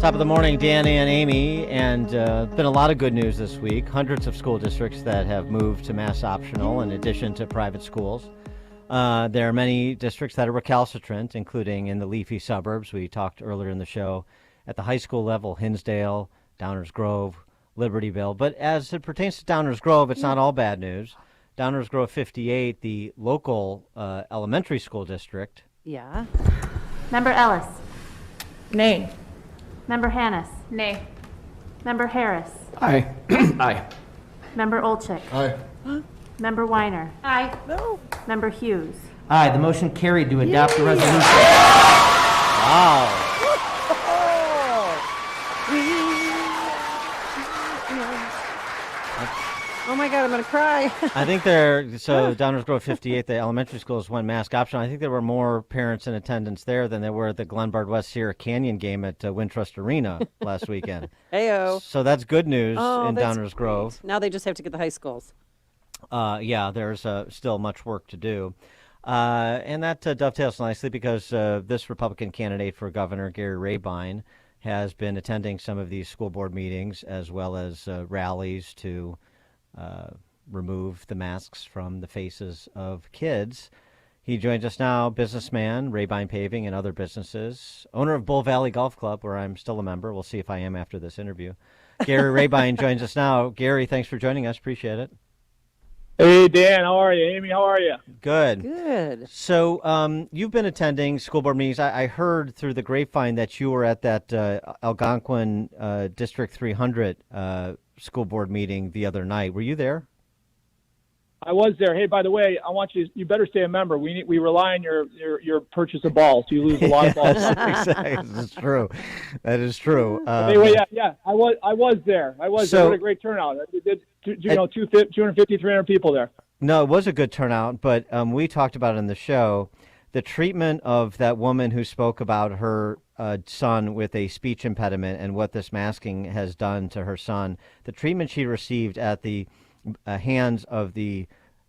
Top of the morning, Dan and Amy, and been a lot of good news this week. Hundreds of school districts that have moved to mass optional in addition to private schools. There are many districts that are recalcitrant, including in the leafy suburbs. We talked earlier in the show at the high school level, Hinsdale, Downers Grove, Libertyville. But as it pertains to Downers Grove, it's not all bad news. Downers Grove 58, the local elementary school district. Yeah. Member Ellis. Nay. Member Hannis. Nay. Member Harris. Aye. Aye. Member Olczyk. Aye. Member Weiner. Aye. No. Member Hughes. Aye. The motion carried to adopt the resolution. Wow. Oh my God, I'm going to cry. I think Downers Grove 58, the elementary schools went mask optional. I think there were more parents in attendance there than there were at the Glenbard West Sierra Canyon game at Wintrust Arena last weekend. Heyo. So that's good news in that's Downers Grove. Now they just have to get the high schools. Yeah, there's still much work to do. And that dovetails nicely because this Republican candidate for governor, Gary Rabine, has been attending some of these school board meetings as well as rallies to remove the masks from the faces of kids. He joins us now, businessman, Rabine Paving and other businesses, owner of Bull Valley Golf Club, where I'm still a member. We'll see if I am after this interview. Gary Rabine joins us now. Gary, thanks for joining us. Appreciate it. Hey, Dan, how are you? Amy, how are you? Good. Good. So you've been attending school board meetings. I heard through the grapevine that you were at that Algonquin District 300 school board meeting the other night. Were you there? I was there. Hey, by the way, I want you better stay a member. We rely on your purchase of balls. You lose a lot of balls. Exactly. That's true. That is true. Anyway, yeah. I was there. There. What a great turnout. It did, 250, 300 people there. No, it was a good turnout, but we talked about it in the show, the treatment of that woman who spoke about her son with a speech impediment and what this masking has done to her son. The treatment she received at the hands of the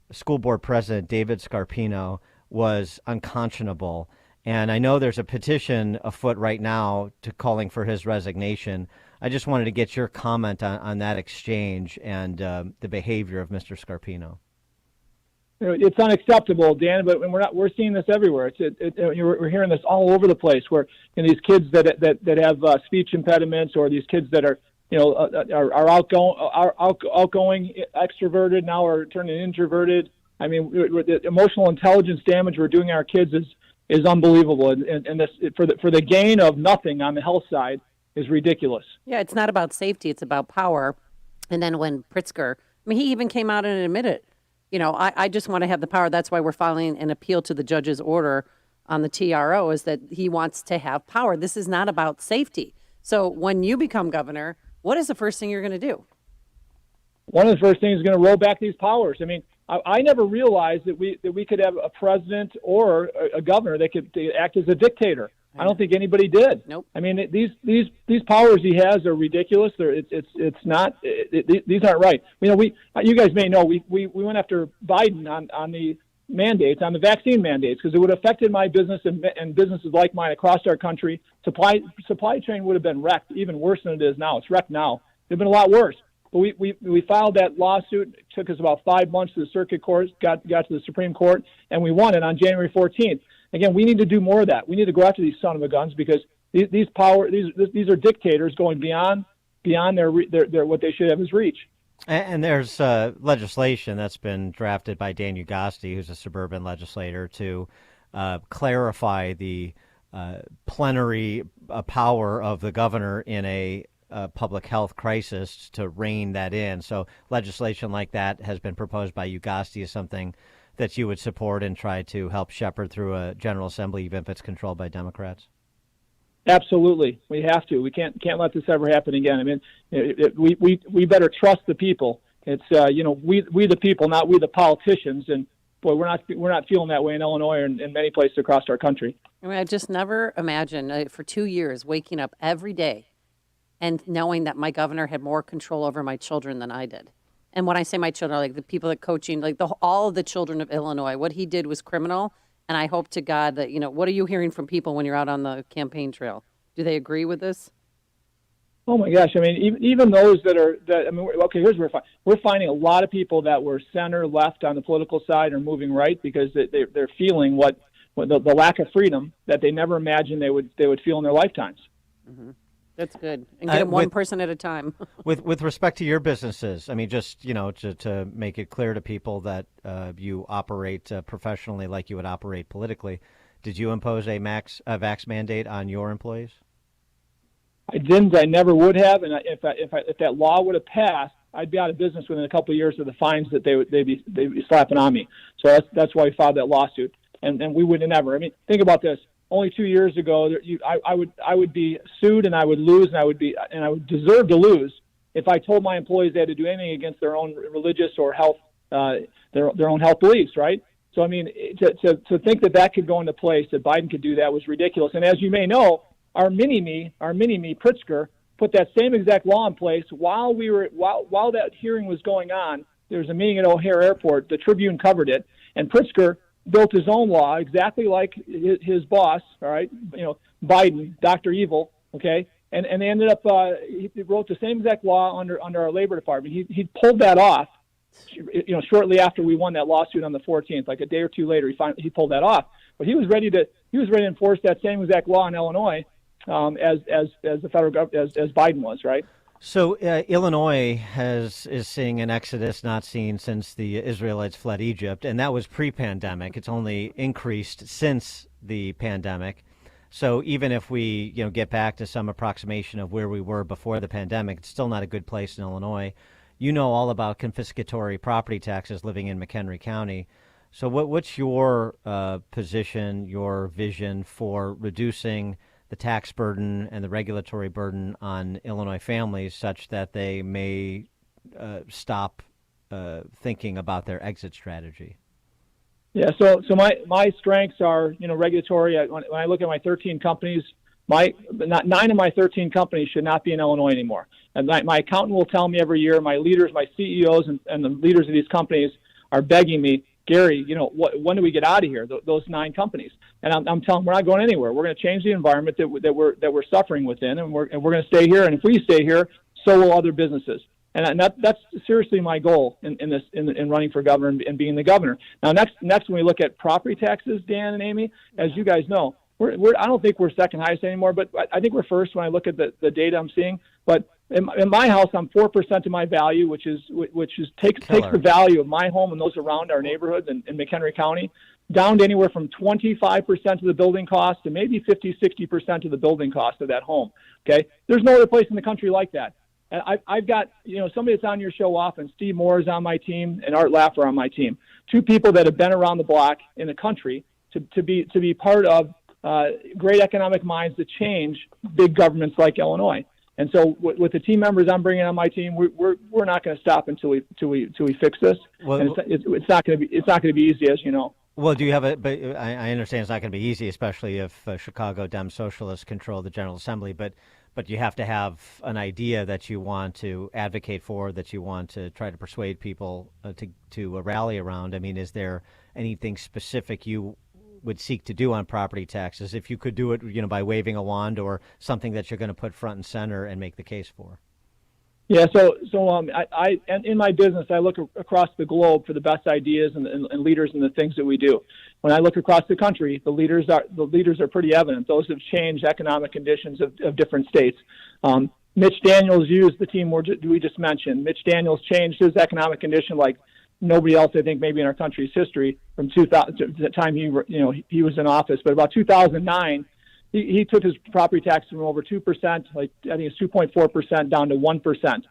school board president, David Scarpino, was unconscionable. And I know there's a petition afoot right now calling for his resignation. I just wanted to get your comment on that exchange and the behavior of Mr. Scarpino. It's unacceptable, Dan, but we're seeing this everywhere. We're hearing this all over the place. Where these kids that have speech impediments, or these kids that are are outgoing, extroverted, now are turning introverted. I mean, the emotional intelligence damage we're doing our kids is unbelievable, and this for the gain of nothing on the health side is ridiculous. Yeah, it's not about safety; it's about power. And then when Pritzker, he even came out and admitted, I just want to have the power. That's why we're filing an appeal to the judge's order on the TRO, is that he wants to have power. This is not about safety. So when you become governor, what is the first thing you're going to do? One of the first things is going to roll back these powers. I mean, I never realized that we could have a president or a governor that could act as a dictator. I don't think anybody did. Nope. I mean, these powers he has are ridiculous. It's not. These aren't right. You guys may know we went after Biden on the mandates, on the vaccine mandates, because it would have affected my business and businesses like mine across our country. Supply chain would have been wrecked, even worse than it is now. It's wrecked now. It'd been a lot worse. But we filed that lawsuit. It took us about 5 months to the circuit court, got to the Supreme Court, and we won it on January 14th. Again, we need to do more of that. We need to go after these son of a guns, because these are dictators going beyond their what they should have as reach. And there's legislation that's been drafted by Dan Ugasti, who's a suburban legislator, to clarify the plenary power of the governor in a public health crisis to rein that in. So legislation like that has been proposed by Ugasti as something that you would support and try to help shepherd through a General Assembly, even if it's controlled by Democrats? Absolutely, we have to. We can't let this ever happen again. I mean, we better trust the people. It's we the people, not we the politicians. And boy, we're not feeling that way in Illinois and in many places across our country. I just never imagined for 2 years waking up every day and knowing that my governor had more control over my children than I did. And when I say my children, like the people that coaching, like all of the children of Illinois, what he did was criminal. And I hope to God that, what are you hearing from people when you're out on the campaign trail? Do they agree with this? Oh my gosh! I mean, even those that I mean, okay. Here's where we're finding a lot of people that were center left on the political side are moving right because they're feeling what the lack of freedom that they never imagined they would feel in their lifetimes. Mm-hmm. That's good. And get them one person at a time. with respect to your businesses, I mean, just to make it clear to people that you operate professionally like you would operate politically. Did you impose a vax mandate on your employees? I didn't. I never would have. And if that law would have passed, I'd be out of business within a couple of years of the fines that they'd be slapping on me. So that's why we filed that lawsuit. And we would have never. I mean, think about this. Only 2 years ago, I would be sued and I would lose and I would deserve to lose if I told my employees they had to do anything against their own religious or health their own health beliefs, right? So I mean, to think that could go into place, that Biden could do that, was ridiculous. And as you may know, our mini-me Pritzker put that same exact law in place while that hearing was going on. There was a meeting at O'Hare Airport. The Tribune covered it, and Pritzker built his own law exactly like his boss. All right, Biden, Dr. Evil. Okay, and they ended up he wrote the same exact law under our Labor Department. He pulled that off. Shortly after we won that lawsuit on the 14th, like a day or two later, he pulled that off. But he was ready to enforce that same exact law in Illinois. As the federal government, as Biden was, right? So Illinois is seeing an exodus not seen since the Israelites fled Egypt, and that was pre-pandemic. It's only increased since the pandemic. So even if we get back to some approximation of where we were before the pandemic, it's still not a good place in Illinois. You know all about confiscatory property taxes living in McHenry County. So what's your position, your vision for reducing the tax burden and the regulatory burden on Illinois families such that they may stop thinking about their exit strategy? Yeah, so my strengths are regulatory. When I look at my 13 companies, 9 of my 13 companies should not be in Illinois anymore. And my accountant will tell me every year. My leaders, my CEOs, and the leaders of these companies are begging me, Gary, when do we get out of here? Those 9 companies, and I'm telling them we're not going anywhere. We're going to change the environment that we're suffering within, and we're going to stay here. And if we stay here, so will other businesses. And that's seriously my goal in running for governor and being the governor. Now, next when we look at property taxes, Dan and Amy, as you guys know, I don't think we're second highest anymore, but I think we're first when I look at the data I'm seeing. But in my house, I'm 4% of my value, which takes the value of my home and those around our neighborhoods in McHenry County down to anywhere from 25% of the building cost to maybe 50, 60% of the building cost of that home. Okay, there's no other place in the country like that. And I've got somebody that's on your show often. Steve Moore is on my team, and Art Laffer on my team. 2 people that have been around the block in the country to be part of great economic minds that change big governments like Illinois. And so with the team members I'm bringing on my team, we're not going to stop until we fix this. Well, and it's not going to be easy, as you know. Well, do you have it? But I understand it's not going to be easy, especially if Chicago Dem Socialists control the General Assembly. But you have to have an idea that you want to advocate for, that you want to try to persuade people to rally around. I mean, is there anything specific you would seek to do on property taxes if you could do it, by waving a wand, or something that you're going to put front and center and make the case for? Yeah, so I in my business, I look across the globe for the best ideas and leaders in the things that we do. When I look across the country, the leaders are pretty evident. Those have changed economic conditions of different states. Mitch Daniels used the team we just mentioned. Mitch Daniels changed his economic condition like nobody else, I think, maybe in our country's history from 2000 to the time he was in office. But about 2009. He took his property tax from over 2%, like I think it's 2.4%, down to 1%.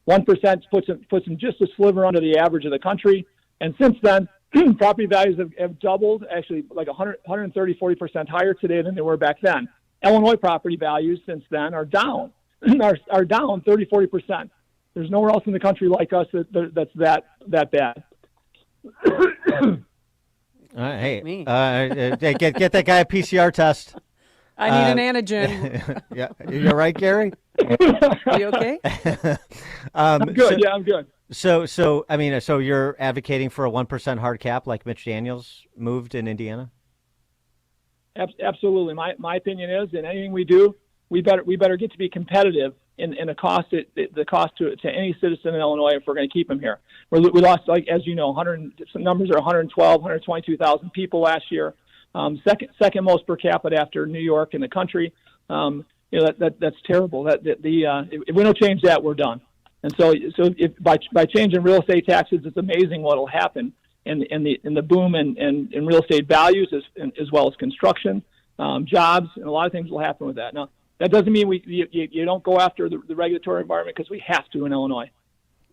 1% puts him just a sliver under the average of the country. And since then, property values have doubled, actually like 130, 40% higher today than they were back then. Illinois property values since then are down, are down 30, 40%. There's nowhere else in the country like us that's that bad. Hey, get that guy a PCR test. I need an antigen. Yeah, you're right, Gary. Are you okay? I'm good. I'm good. So I mean, so you're advocating for a 1% hard cap like Mitch Daniels moved in Indiana? Absolutely. My opinion is, in anything we do, we better get to be competitive in the cost to any citizen in Illinois if we're going to keep them here. We lost, like as you know, some numbers are 112, 122,000 people last year. Second most per capita after New York in the country. That's terrible. If we don't change that, we're done. And so if by changing real estate taxes, it's amazing what will happen in the boom in real estate values as well as construction, jobs, and a lot of things will happen with that. Now, that doesn't mean you don't go after the regulatory environment, because we have to in Illinois.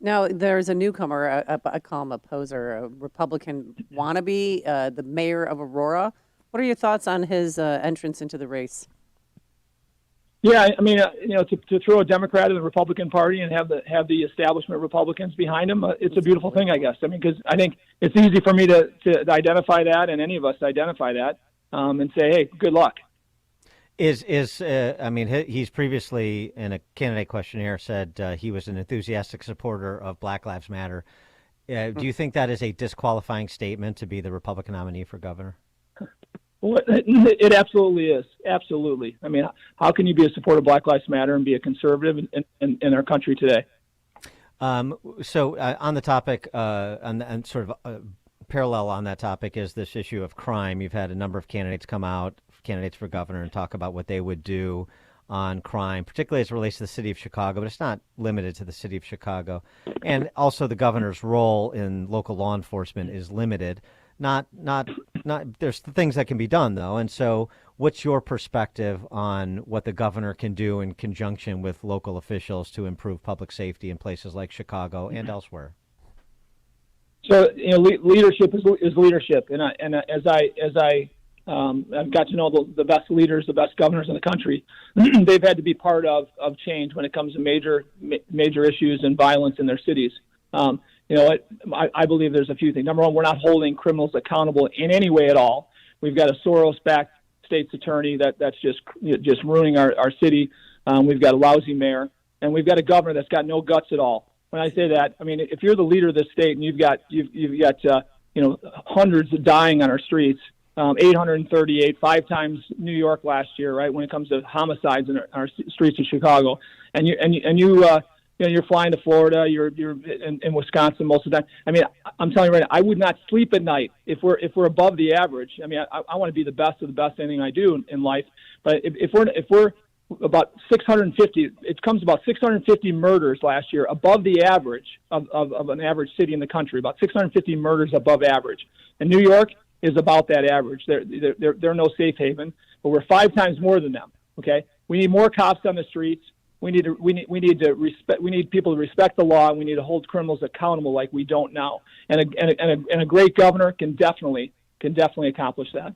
Now, there's a newcomer, I call him a poser, a Republican wannabe, the mayor of Aurora. What are your thoughts on his entrance into the race? Yeah, I mean, to throw a Democrat in the Republican Party and have the establishment Republicans behind him, it's a beautiful thing, I guess. I mean, because I think it's easy for me to identify that, and any of us identify that, and say, hey, good luck. I mean, he's previously in a candidate questionnaire said he was an enthusiastic supporter of Black Lives Matter. Do you think that is a disqualifying statement to be the Republican nominee for governor? Well, it absolutely is. Absolutely. I mean, how can you be a supporter of Black Lives Matter and be a conservative in our country today? So on the topic, and sort of parallel on that topic is this issue of crime. You've had a number of candidates come out, candidates for governor, and talk about what they would do on crime, particularly as it relates to the city of Chicago, but it's not limited to the city of Chicago. And also the governor's role in local law enforcement is limited. Not. There's things that can be done, though. And so what's your perspective on what the governor can do in conjunction with local officials to improve public safety in places like Chicago and elsewhere? So, leadership is leadership. And as I've got to know the best leaders, the best governors in the country, they've had to be part of change when it comes to major issues and violence in their cities. I believe there's a few things. Number one, we're not holding criminals accountable in any way at all. We've got a Soros-backed state's attorney that's just ruining our city. We've got a lousy mayor, and we've got a governor that's got no guts at all. When I say that, I mean, if you're the leader of this state and you've got hundreds dying on our streets, 838, 5 times New York last year, right? When it comes to homicides in our streets of Chicago, and you're flying to Florida, you're in Wisconsin most of the time. I mean, I'm telling you right now, I would not sleep at night if we're above the average. I mean, I want to be the best of the best anything I do in life. But if we're about 650, it comes about 650 murders last year, above the average of an average city in the country. About 650 murders above average, and New York is about that average. They're no safe haven, but we're 5 times more than them. Okay, we need more cops on the streets. We need people to respect the law, and we need to hold criminals accountable like we don't now. And a great governor can definitely accomplish that.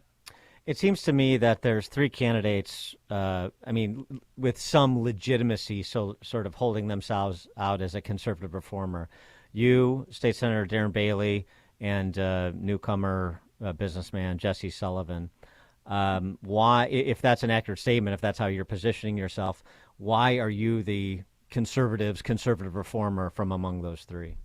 It seems to me that there's 3 candidates, with some legitimacy, so sort of holding themselves out as a conservative reformer. You, State Senator Darren Bailey, and newcomer businessman Jesse Sullivan. Why, if that's an accurate statement, if that's how you're positioning yourself, why are you the conservative reformer from among those 3?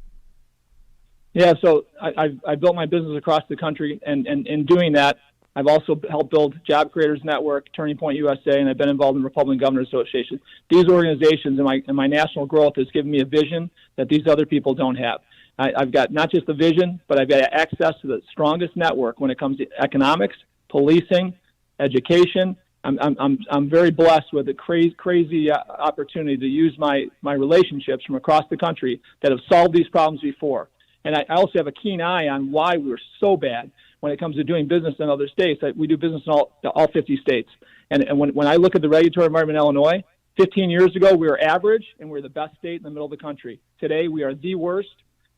Yeah, so I built my business across the country, and in doing that, I've also helped build Job Creators Network, Turning Point USA, and I've been involved in Republican Governors Association. These organizations and my national growth has given me a vision that these other people don't have. I've got not just the vision, but I've got access to the strongest network when it comes to economics, policing, education. I'm very blessed with a crazy opportunity to use my relationships from across the country that have solved these problems before. And I also have a keen eye on why we're so bad when it comes to doing business in other states. We do business in all 50 states. And when I look at the regulatory environment in Illinois, 15 years ago we were average and we were the best state in the middle of the country. Today we are the worst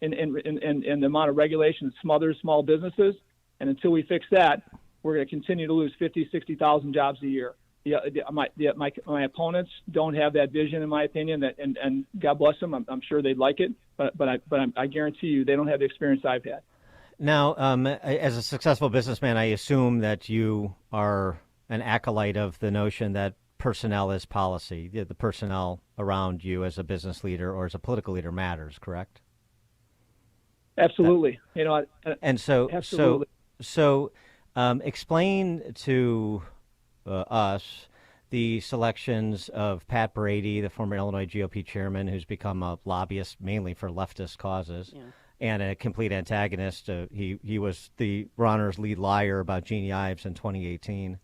in the amount of regulation that smothers small businesses. And until we fix that, we're going to continue to lose 50, 60,000 jobs a year. My opponents don't have that vision, in my opinion, and God bless them. I'm sure they'd like it, but I guarantee you they don't have the experience I've had. Now, as a successful businessman, I assume that you are an acolyte of the notion that personnel is policy. The personnel around you as a business leader or as a political leader matters, correct? Absolutely. Absolutely. So explain to us the selections of Pat Brady, the former Illinois GOP chairman, who's become a lobbyist mainly for leftist causes, and a complete antagonist. He was the Ronner's lead liar about Jeannie Ives in 2018.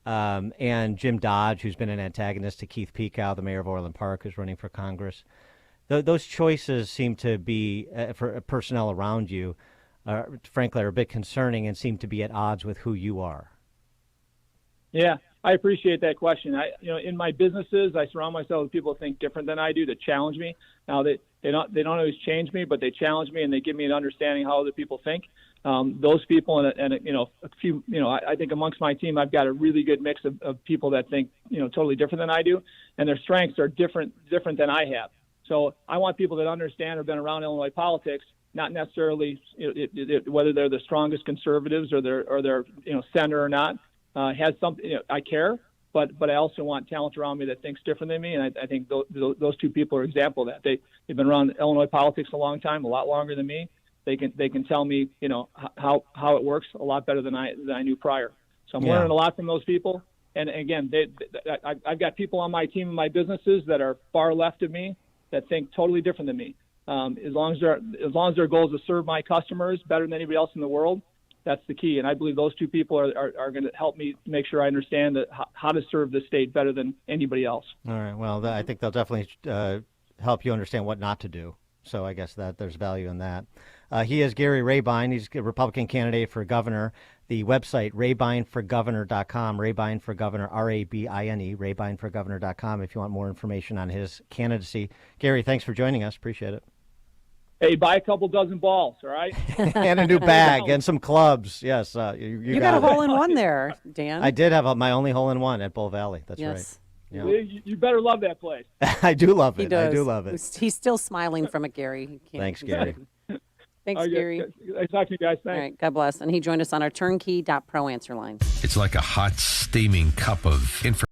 And Jim Dodge, who's been an antagonist to Keith Pekow, the mayor of Orland Park, who's running for Congress. Those choices seem to be, for personnel around you, frankly, are a bit concerning and seem to be at odds with who you are. Yeah, I appreciate that question. In my businesses, I surround myself with people who think different than I do, to challenge me. Now, they don't always change me, but they challenge me and they give me an understanding how other people think. Those people and a few, I think amongst my team, I've got a really good mix of people that think, totally different than I do, and their strengths are different than I have. So I want people that understand or been around Illinois politics, not necessarily whether they're the strongest conservatives or they're center or not. Has something. I care, but I also want talent around me that thinks different than me, and I think those two people are an example of that. They've been around Illinois politics a long time, a lot longer than me. They can tell me how it works a lot better than I knew prior. So I'm learning a lot from those people. And again, I've got people on my team and my businesses that are far left of me that think totally different than me. As long as their goal is to serve my customers better than anybody else in the world, that's the key. And I believe those two people are going to help me make sure I understand how to serve the state better than anybody else. All right. Well, I think they'll definitely help you understand what not to do. So I guess that there's value in that. He is Gary Rabine. He's a Republican candidate for governor. The website, rabineforgovernor.com, Rabine for Governor, R-A-B-I-N-E, rabineforgovernor.com, if you want more information on his candidacy. Gary, thanks for joining us. Appreciate it. Hey, buy a couple dozen balls, all right? And a new bag and some clubs. Yes, you got a it. hole in one there, Dan. I did have my only hole in one at Bull Valley. That's yes. right. Yeah. You better love that place. I do love it. He does. I do love it. He's still smiling from it, Gary. Thanks, Gary. Thanks, Gary. Nice talking to you guys. Thanks. All right, God bless. And he joined us on our turnkey.pro answer line. It's like a hot, steaming cup of information.